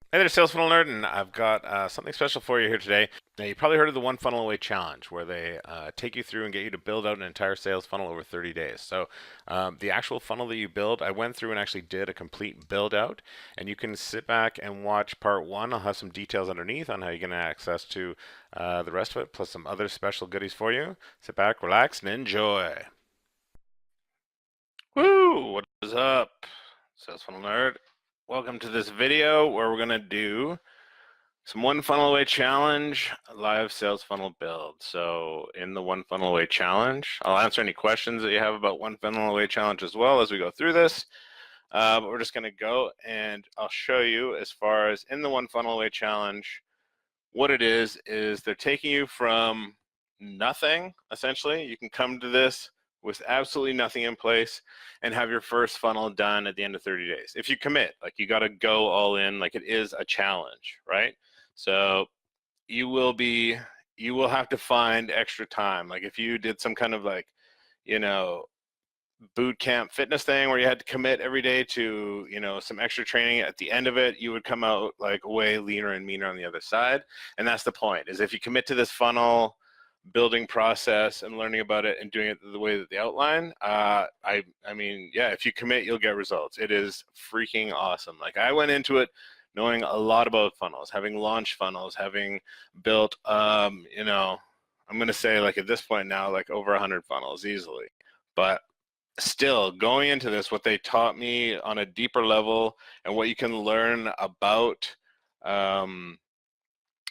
Hey there, Sales Funnel Nerd, and I've got something special for you here today. Now, you probably heard of the One Funnel Away Challenge, where they take you through and get you to build out an entire sales funnel over 30 days. So, the actual funnel that you build, I went through and actually did a complete build out, and you can sit back and watch part one. I'll have some details underneath on how you get access to the rest of it, plus some other special goodies for you. Sit back, relax, and enjoy. Woo! What is up, Sales Funnel Nerd? Welcome to this video where we're gonna do some One Funnel Away Challenge live sales funnel build. So in the One Funnel Away Challenge, I'll answer any questions that you have about One Funnel Away Challenge as well as we go through this. But we're just going to go and I'll show you as far as in the One Funnel Away Challenge, what it is they're taking you from nothing, essentially. You can come to this with absolutely nothing in place and have your first funnel done at the end of 30 days. If you commit, like you got to go all in, like it is a challenge, right? So you will be, you will have to find extra time. Like if you did some kind of like, you know, boot camp fitness thing where you had to commit every day to, some extra training at the end of it, you would come out like way leaner and meaner on the other side. And that's the point, is if you commit to this funnel building process and learning about it and doing it the way that they outline, I mean, yeah, if you commit, you'll get results. It is freaking awesome. Like I went into it knowing a lot about funnels, having launched funnels, having built, I'm going to say like at this point now, like over 100 funnels easily. But still going into this, what they taught me on a deeper level and what you can learn about um,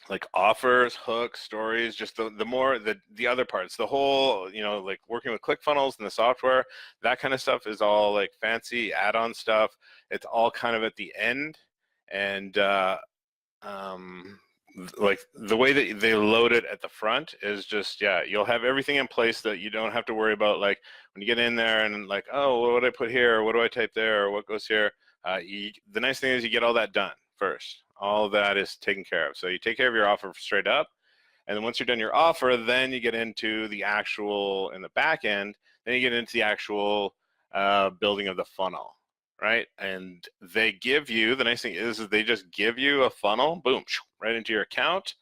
like offers, hooks, stories, just the more the other parts, the whole, like working with ClickFunnels and the software, that kind of stuff is all like fancy add-on stuff. It's all kind of at the end. And um, like the way that they load it at the front is just, yeah, you'll have everything in place that you don't have to worry about, like when you get in there and like, oh, what do I put here, or what do I type there, or what goes here. The nice thing is you get all that done first. All of that is taken care of, so you take care of your offer straight up, and then once you're done your offer, then you get into the actual, in the back end, then you get into the actual building of the funnel, right? And they give you, the nice thing is they just give you a funnel, boom, right into your account.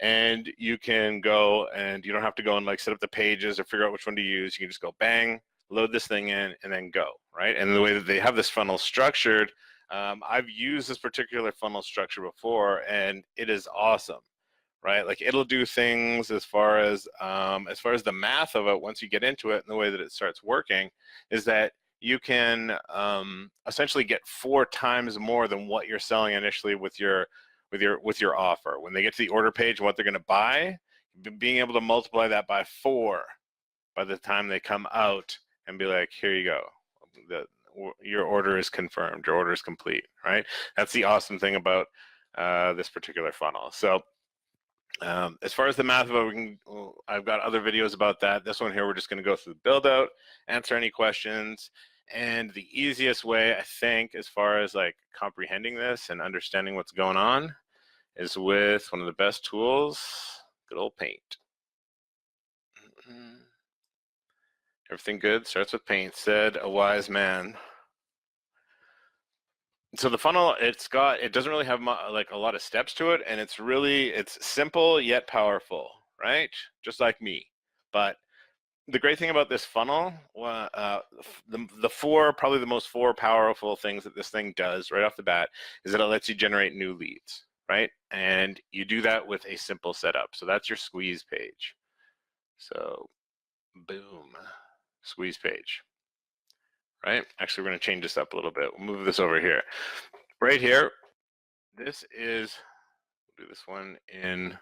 And you can go, and you don't have to go and like set up the pages or figure out which one to use. You can just go bang, load this thing in, and then go, right? And the way that they have this funnel structured, I've used this particular funnel structure before, and it is awesome, right? Like it'll do things as far as the math of it. Once you get into it and the way that it starts working, is that you can essentially get 4 times more than what you're selling initially with your offer. When they get to the order page, what they're going to buy, being able to multiply that by 4 by the time they come out and be like, here you go. Your order is confirmed. Your order is complete, right? That's the awesome thing about this particular funnel. So as far as the math of it, I've got other videos about that. This one here, we're just going to go through the build out, answer any questions. And the easiest way, I think, as far as like comprehending this and understanding what's going on, is with one of the best tools, good old Paint. Everything good starts with paint, said a wise man. So the funnel, it doesn't really have like a lot of steps to it, and it's simple yet powerful, right? Just like me. But the great thing about this funnel, probably the most 4 powerful things that this thing does right off the bat is that it lets you generate new leads, right? And you do that with a simple setup. So that's your squeeze page. So boom, squeeze page, right? Actually, we're going to change this up a little bit. We'll move this over here. Right here, this is, we'll do this one in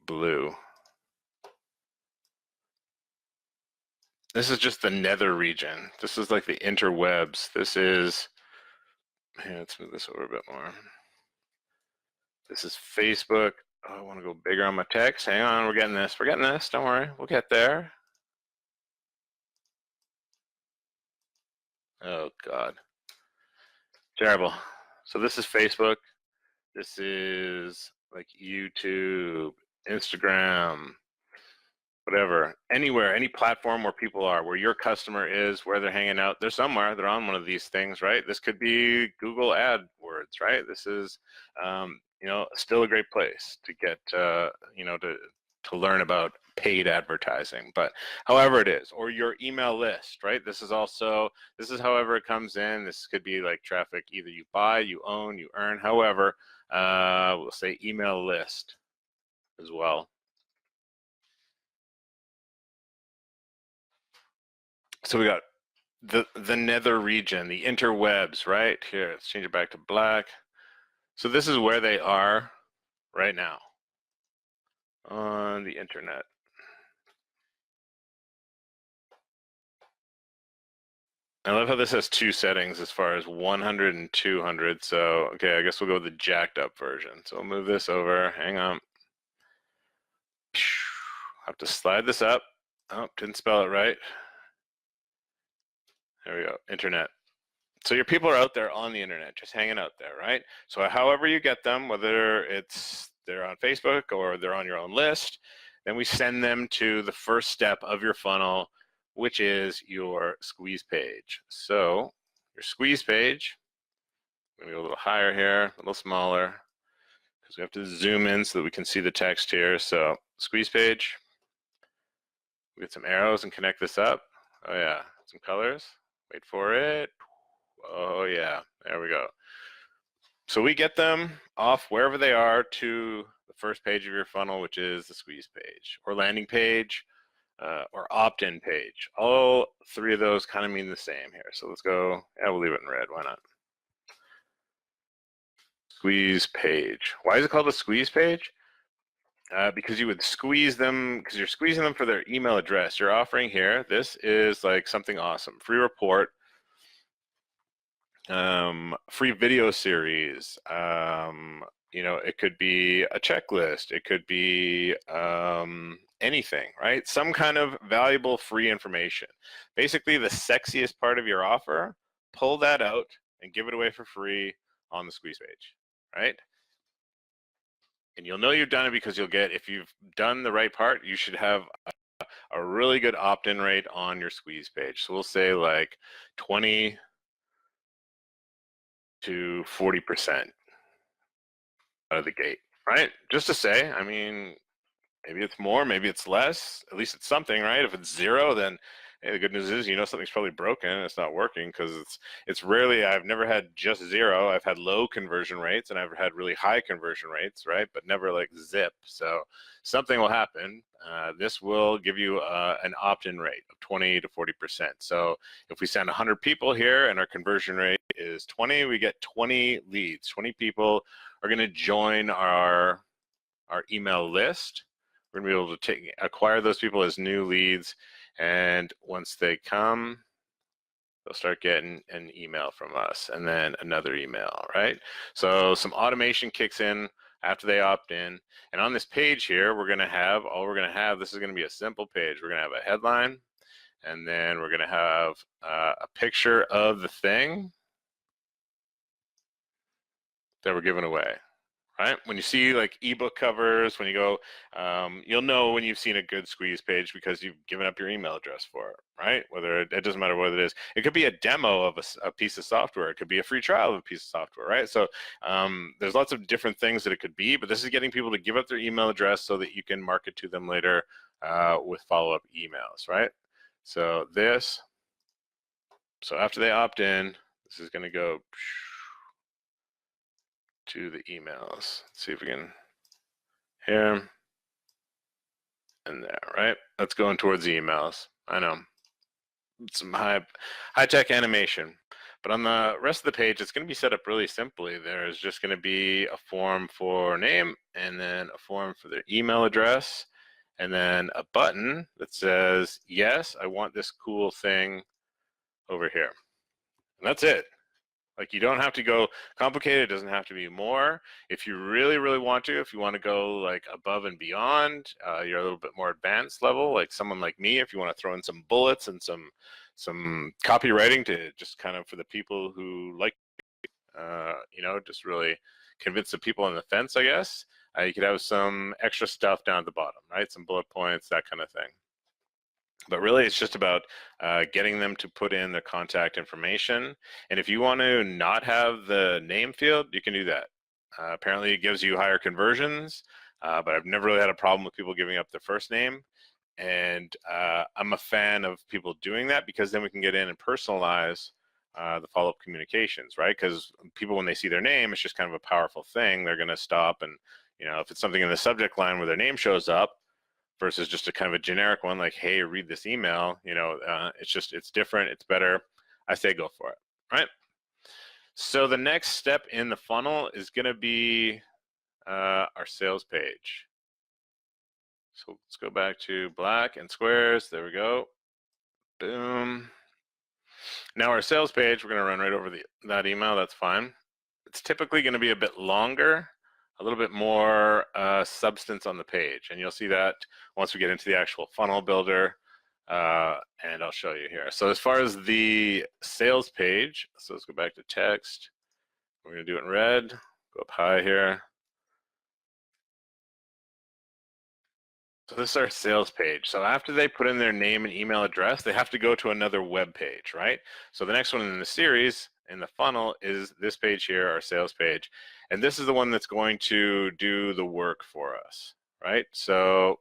blue. This is just the nether region. This is like the interwebs. This is, here, let's move this over a bit more. This is Facebook. Oh, I want to go bigger on my text. Hang on, we're getting this. We're getting this. Don't worry, we'll get there. Oh God, terrible. So this is Facebook. This is like YouTube, Instagram, whatever, anywhere, any platform where people are, where your customer is, where they're hanging out. They're somewhere. They're on one of these things, right? This could be Google AdWords, right? This is, you know, still a great place to get, you know, to learn about paid advertising. But however it is, or your email list, right? This is also, this is however it comes in. This could be like traffic either you buy, you own, you earn. However, we'll say email list as well. So we got the nether region, the interwebs, right? Here, let's change it back to black. So this is where they are right now on the internet. I love how this has two settings as far as 100 and 200. So, okay, I guess we'll go with the jacked up version. So we'll move this over. Hang on. Have to slide this up. Oh, didn't spell it right. There we go. Internet. So your people are out there on the internet, just hanging out there, right? So however you get them, whether it's they're on Facebook or they're on your own list, then we send them to the first step of your funnel, which is your squeeze page. So your squeeze page, I'm gonna go a little higher here, a little smaller, because we have to zoom in so that we can see the text here. So squeeze page, we get some arrows and connect this up. Oh yeah, some colors, wait for it. Oh yeah, there we go. So we get them off wherever they are to the first page of your funnel, which is the squeeze page or landing page or opt-in page. All three of those kind of mean the same here. So let's go, yeah, we'll leave it in red, why not? Squeeze page. Why is it called a squeeze page? Because you would squeeze them, because you're squeezing them for their email address. You're offering here, this is like something awesome. Free report, free video series, you know, it could be a checklist, it could be anything, right? Some kind of valuable free information. Basically the sexiest part of your offer, pull that out and give it away for free on the squeeze page, right? And you'll know you've done it because you'll get, if you've done the right part, you should have a really good opt-in rate on your squeeze page. So we'll say like 20 to 40% out of the gate, right? Just to say, I mean, maybe it's more, maybe it's less, at least it's something, right? If it's zero, then hey, the good news is, you know, something's probably broken, it's not working, because it's rarely, I've never had just zero. I've had low conversion rates and I've had really high conversion rates, right? But never like zip. So something will happen. This will give you an opt-in rate of 20 to 40%. So if we send 100 people here and our conversion rate is 20, we get 20 leads. 20 people are going to join our email list. We're going to be able to acquire those people as new leads, and once they come, they'll start getting an email from us, and then another email, right? So some automation kicks in after they opt in, and on this page here, we're going to have, this is going to be a simple page. We're going to have a headline, and then we're going to have a picture of the thing that we're giving away. Right? When you see like ebook covers, when you go, you'll know when you've seen a good squeeze page because you've given up your email address for it, right? Whether it doesn't matter what it is. It could be a demo of a piece of software. It could be a free trial of a piece of software, right? So there's lots of different things that it could be, but this is getting people to give up their email address so that you can market to them later with follow-up emails, right? So so after they opt in, this is going to go to the emails. Let's see if we can here and there, right? That's going towards the emails. I know, some high-tech animation. But on the rest of the page, it's going to be set up really simply. There's just going to be a form for name, and then a form for their email address, and then a button that says, yes, I want this cool thing over here. And that's it. Like, you don't have to go complicated. It doesn't have to be more. If you really, really want to, if you want to go like above and beyond, you're a little bit more advanced level, like someone like me, if you want to throw in some bullets and some copywriting to just kind of for the people who like, you know, just really convince the people on the fence, I guess. You could have some extra stuff down at the bottom, right? Some bullet points, that kind of thing. But really, it's just about getting them to put in their contact information. And if you want to not have the name field, you can do that. Apparently, it gives you higher conversions, but I've never really had a problem with people giving up their first name. And I'm a fan of people doing that because then we can get in and personalize the follow-up communications, right? Because people, when they see their name, it's just kind of a powerful thing. They're going to stop, and if it's something in the subject line where their name shows up, versus just a kind of a generic one like, hey, read this email, it's different, it's better. I say go for it, right? So the next step in the funnel is going to be our sales page. So let's go back to black and squares. There we go. Boom. Now our sales page, we're going to run right over that email. That's fine. It's typically going to be a bit longer, a little bit more substance on the page. And you'll see that once we get into the actual funnel builder, and I'll show you here. So as far as the sales page, so let's go back to text. We're going to do it in red, go up high here. So this is our sales page. So after they put in their name and email address, they have to go to another web page, right? So the next one in the series, in the funnel, is this page here, our sales page. And this is the one that's going to do the work for us, right? So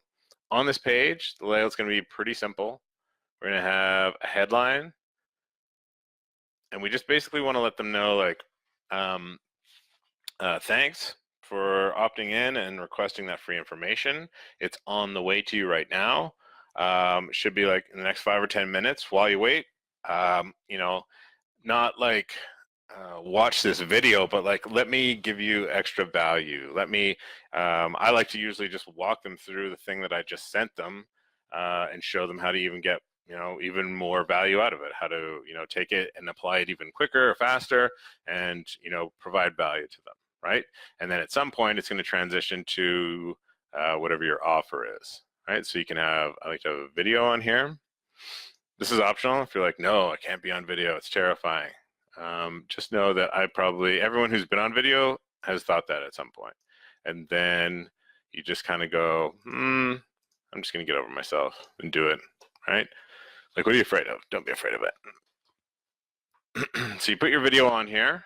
on this page, the layout's going to be pretty simple. We're going to have a headline, and we just basically want to let them know, like, thanks for opting in and requesting that free information. It's on the way to you right now. It should be like in the next 5 or 10 minutes. While you wait, not like watch this video, but like, let me give you extra value. I like to usually just walk them through the thing that I just sent them and show them how to even get even more value out of it, how to take it and apply it even quicker or faster, and provide value to them, right? And then at some point it's going to transition to whatever your offer is, right? So you can have, I like to have a video on here. This is optional. If you're like, no, I can't be on video, it's terrifying. Just know that everyone who's been on video has thought that at some point. And then you just kind of go, I'm just going to get over myself and do it, right? Like, what are you afraid of? Don't be afraid of it. So you put your video on here,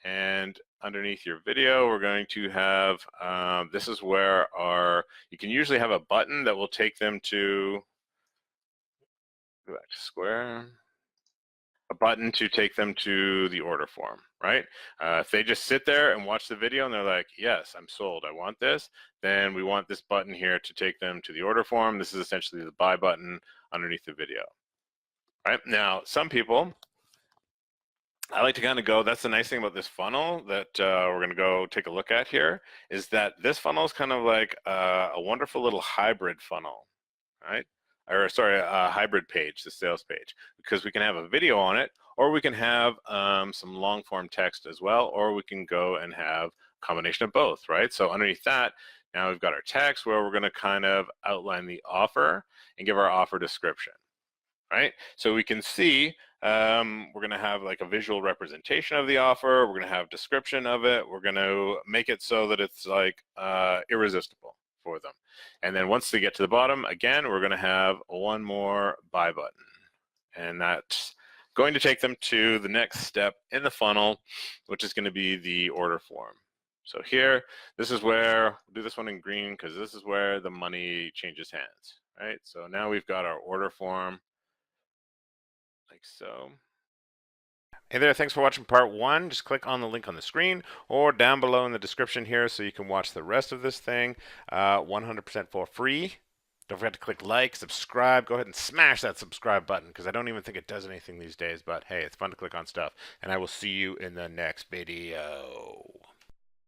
and underneath your video, we're going to have, this is where you can usually have a button that will take them to, go back to square, a button to take them to the order form, right? If they just sit there and watch the video and they're like, yes, I'm sold, I want this, then we want this button here to take them to the order form. This is essentially the buy button underneath the video, right? Now, some people, I like to kind of go, that's the nice thing about this funnel that we're going to go take a look at here, is that this funnel is kind of like a wonderful little hybrid funnel, right? Or sorry, a hybrid page, the sales page, because we can have a video on it, or we can have some long form text as well, or we can go and have a combination of both, right? So underneath that, now we've got our text where we're going to kind of outline the offer and give our offer description, right? So we can see we're going to have like a visual representation of the offer. We're going to have description of it. We're going to make it so that it's like irresistible for them. And then once they get to the bottom, again, we're going to have one more buy button. And that's going to take them to the next step in the funnel, which is going to be the order form. So here, this is where, we'll do this one in green because this is where the money changes hands, right? So now we've got our order form, like so. Hey there, thanks for watching part 1. Just click on the link on the screen or down below in the description here so you can watch the rest of this thing 100% for free. Don't forget to click like, subscribe. Go ahead and smash that subscribe button because I don't even think it does anything these days, but hey, it's fun to click on stuff. And I will see you in the next video.